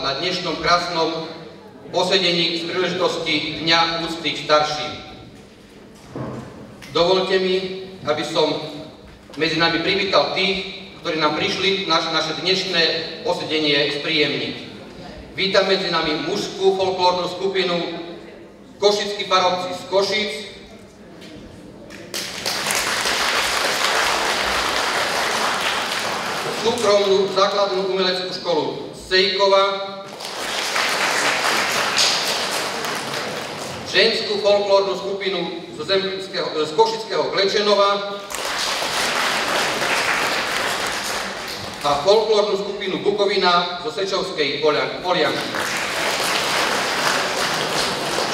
na dnešnom krásnom posedení z príležitosti Dňa úcty k starším. Dovolte mi, aby som medzi nami privítal tých, ktorí nám prišli naše dnešné posedenie spríjemniť. Vítam medzi nami mužskú folklórnu skupinu Košickí parobci z Košic, súkromnú základnú umeleckú školu z Sejkova, ženskú folklórnu skupinu z Košického Klečenova a folklórnu skupinu Bukovina zo Sečovskej Polianky.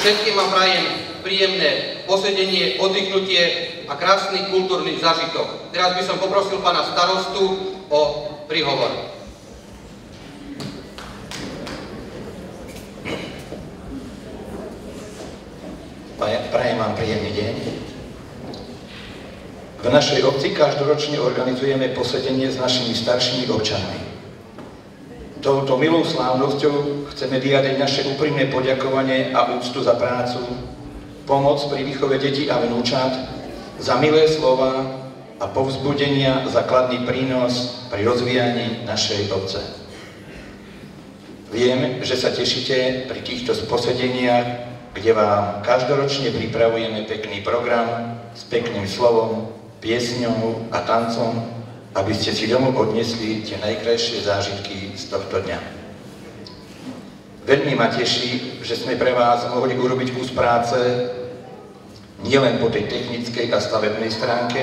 Všetkým vám prajem príjemné posedenie, oddychnutie a krásny kultúrny zážitok. Teraz by som poprosil pána starostu o príhovor. Prajem vám príjemný deň. V našej obci každoročne organizujeme posedenie s našimi staršími občanmi. Touto milou slávnosťou chceme vyjadriť naše úprimné poďakovanie a úctu za prácu, pomoc pri výchove detí a vnúčat, za milé slova a povzbudenia za kladný prínos pri rozvíjaní našej obce. Viem, že sa tešíte pri týchto posedeniach, kde vám každoročne pripravujeme pekný program s pekným slovom, piesňou a tancom, aby ste si domov odniesli tie najkrajšie zážitky z tohto dňa. Veľmi ma teší, že sme pre vás mohli urobiť kus práce nielen po tej technickej a stavebnej stránke,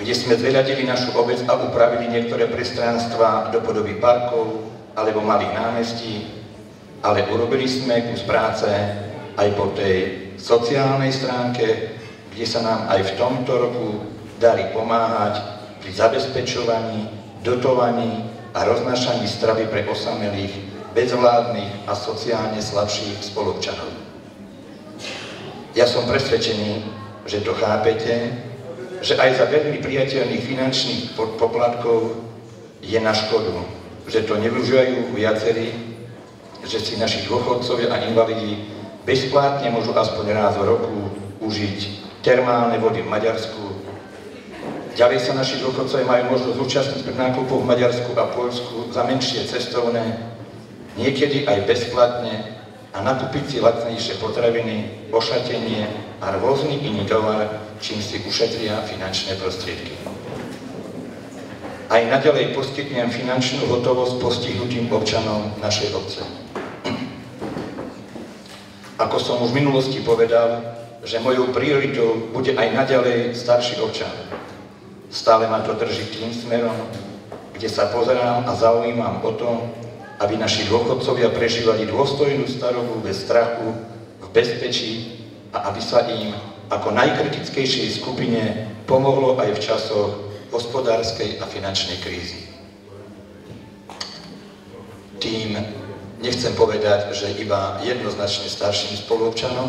kde sme zveľadili našu obec a upravili niektoré priestranstvá do podoby parkov alebo malých námestí, ale urobili sme kus práce aj po tej sociálnej stránke, kde sa nám aj v tomto roku darí pomáhať pri zabezpečovaní, dotovaní a roznášaní stravy pre osamelých, bezvládnych a sociálne slabších spoluobčanov. Ja som presvedčený, že to chápete, že aj za veľmi priateľných finančných poplatkov je na škodu, že to nevyužívajú viacerí, že si naši dôchodcovia a invalidi bezplatne môžu aspoň raz v roku užiť termálne vody v Maďarsku. Ďalej sa naši dôchodcovia majú možnosť zúčastniť pri nákupoch v Maďarsku a Poľsku za menšie cestovné, niekedy aj bezplatne, a nakúpiť si lacnejšie potraviny, ošatenie a rôzny iný tovar, čím si ušetria finančné prostriedky. Aj naďalej poskytnem finančnú hotovosť postihnutým občanom našej obce. Ako som už v minulosti povedal, že mojou prioritou bude aj naďalej starší občan. Stále ma to drží tým smerom, kde sa pozerám a zaujímam o to, aby naši dôchodcovia prežívali dôstojnú starobu bez strachu, v bezpečí a aby sa im ako najkritickejšej skupine pomohlo aj v časoch hospodárskej a finančnej krízy. Tým nechcem povedať, že iba jednoznačne starším spoluobčanom,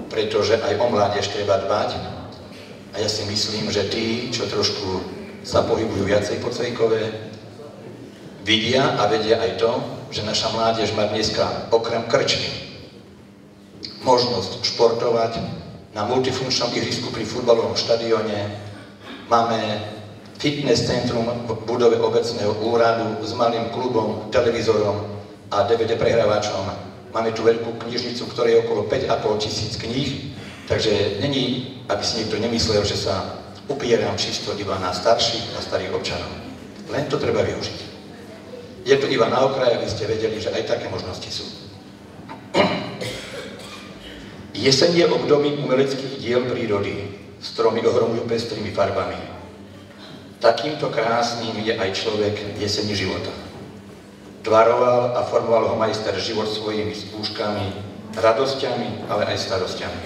pretože aj o mládež treba dbať. A ja si myslím, že tí, čo trošku sa pohybujú viacej po Cejkove, vidia a vedia aj to, že naša mládež má dneska okrem krčmy možnosť športovať na multifunkčnom ihrisku pri futbalovom štadióne. Máme fitness centrum v budove obecného úradu s malým klubom, televízorom a DVD prehrávačom. Máme tu veľkú knižnicu, v ktorej je okolo 5 500 kníh, takže není, aby si niekto nemyslel, že sa upieram čisto iba na starších a starých občanov. Len to treba využiť. Je to iba na okraji, aby ste vedeli, že aj také možnosti sú. Jeseň je obdobím umeleckých diel prírody. Stromy ohromujú pestrými farbami. Takýmto krásnym je aj človek v jeseni života. Tvaroval a formoval ho majster život svojimi skúškami, radosťami, ale aj starosťami.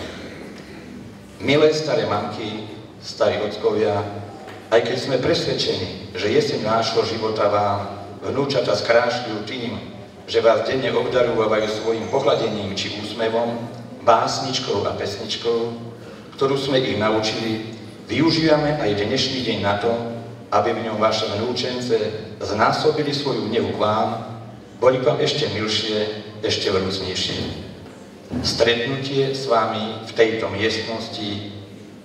Milé staré mamky, starí ockovia, aj keď sme presvedčení, že jeseň nášho života vám vnúčata skrášľujú tým, že vás denne obdarúvajú svojim pohľadením či úsmevom, básničkou a pesničkou, ktorú sme ich naučili, využívame aj dnešný deň na to, aby v ňom vaše vnúčence znásobili svoju vnehu k vám boli vám ešte milšie, ešte vrúcnejšie. Stretnutie s vami v tejto miestnosti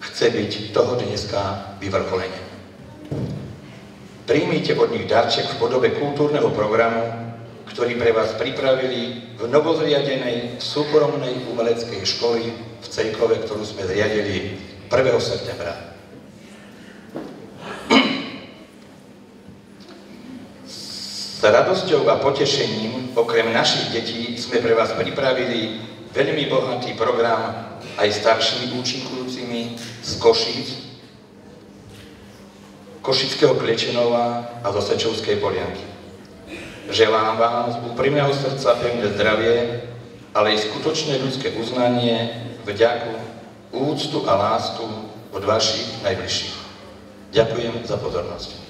chce byť toho dneska vyvrcholenie. Príjmite od nich darček v podobe kultúrneho programu, ktorý pre vás pripravili v novozriadenej súkromnej umeleckej školy v Cejkove, ktorú sme zriadili 1. septembra. S radosťou a potešením, okrem našich detí, sme pre vás pripravili veľmi bohatý program aj staršími účinkujúcimi z Košíc, Košického Klečenova a zo Sečovskej Polianky. Želám vám z úprimného srdca pevné zdravie, ale aj skutočné ľudské uznanie, vďaku, úctu a lásku od vašich najbližších. Ďakujem za pozornosť.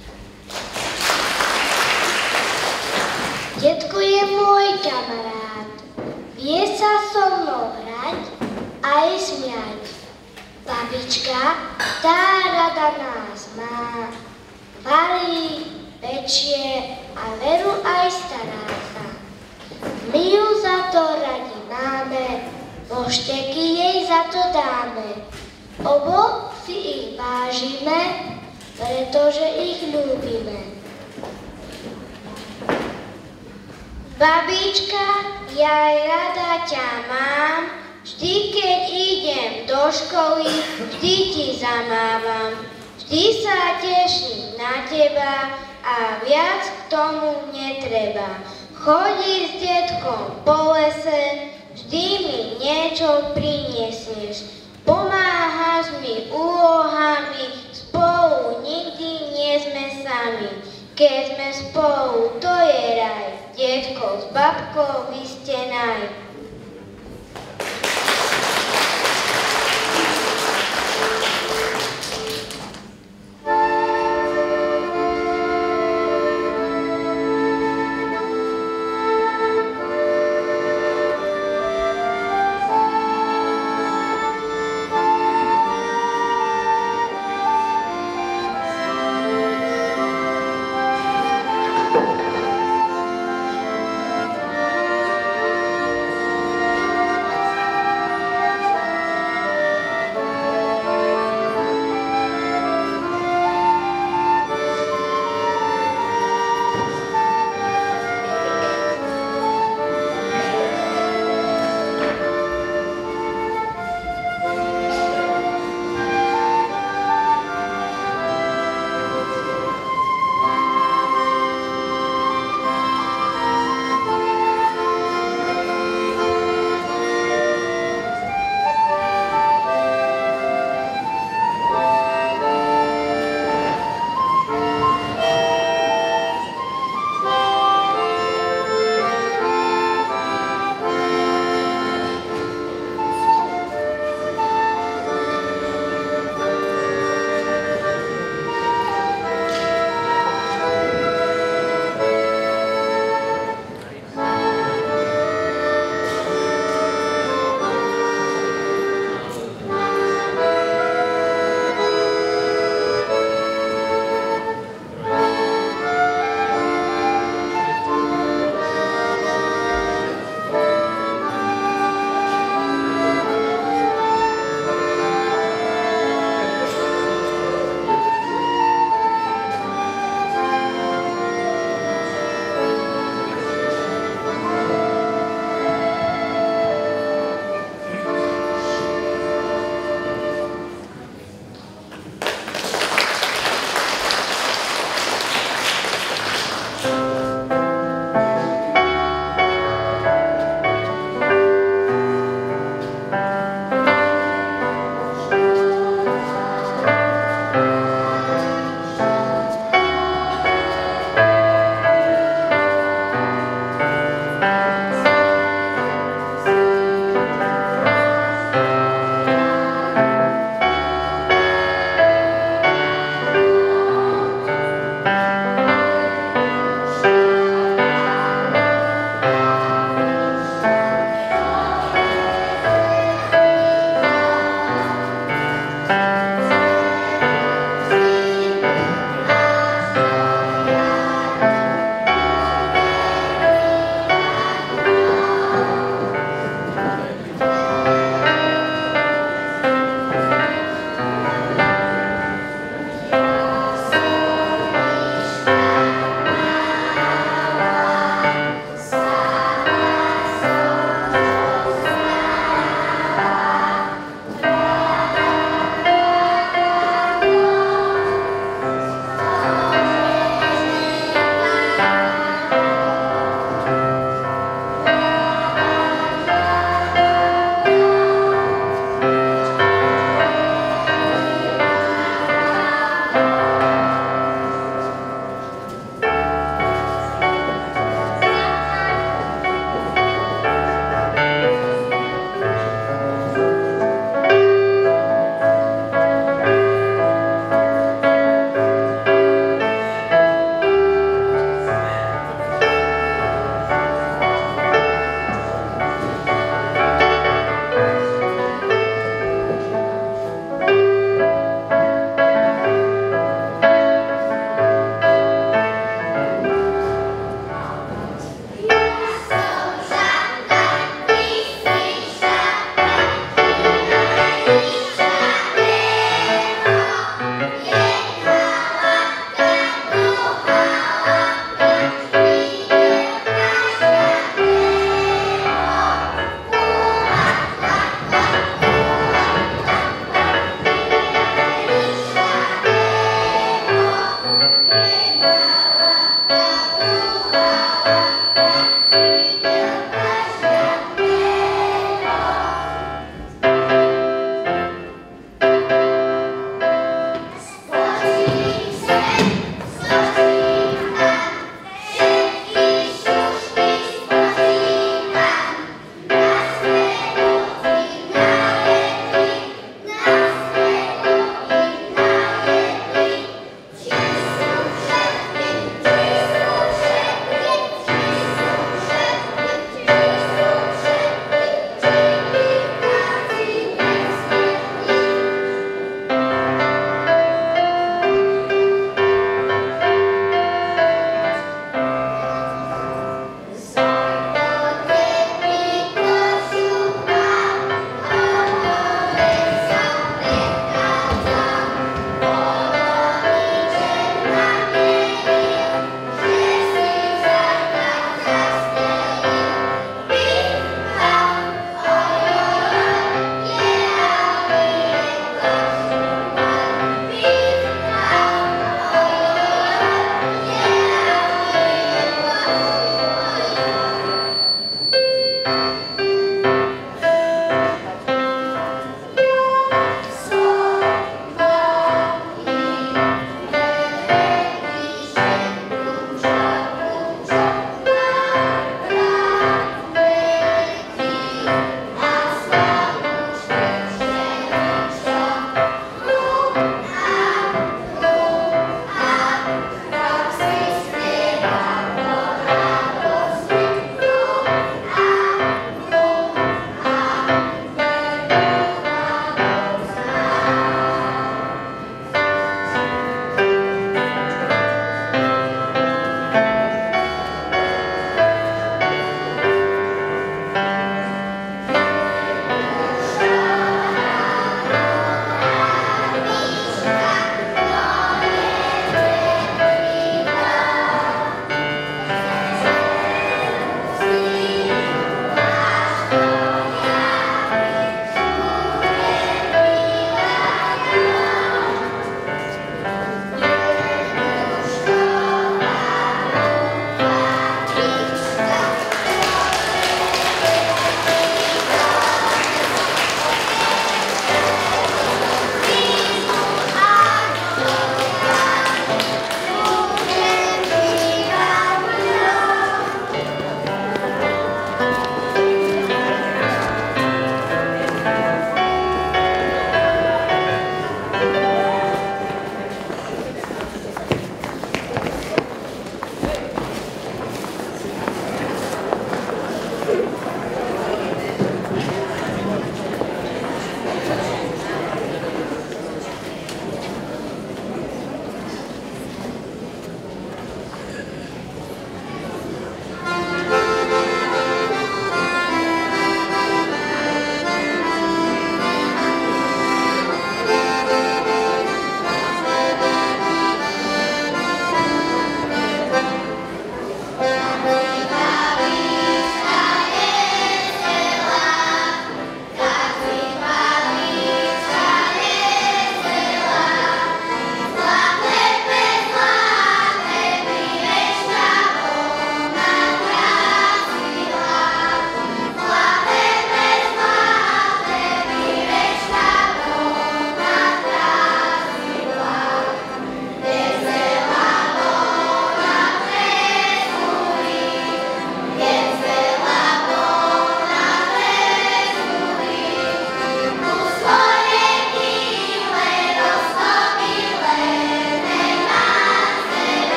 Detko je môj kamarát, vie sa so mnou hrať aj smiať. Babička, tá rada nás má, varí, pečie a veru aj stará sa. My ju za to radi máme, pošteky jej za to dáme. Obo si ich vážime, pretože ich ľúbime. Babička, ja aj rada ťa mám, vždy keď idem do školy, vždy ti zamávam. Vždy sa teším na teba a viac k tomu netreba. Chodíš s detkom po lese, vždy mi niečo prinesieš. Pomáhaš mi úlohami, spolu nikdy nie sme sami. Keď sme spolu, to je raj, detko s babkou, vy ste naj.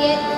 je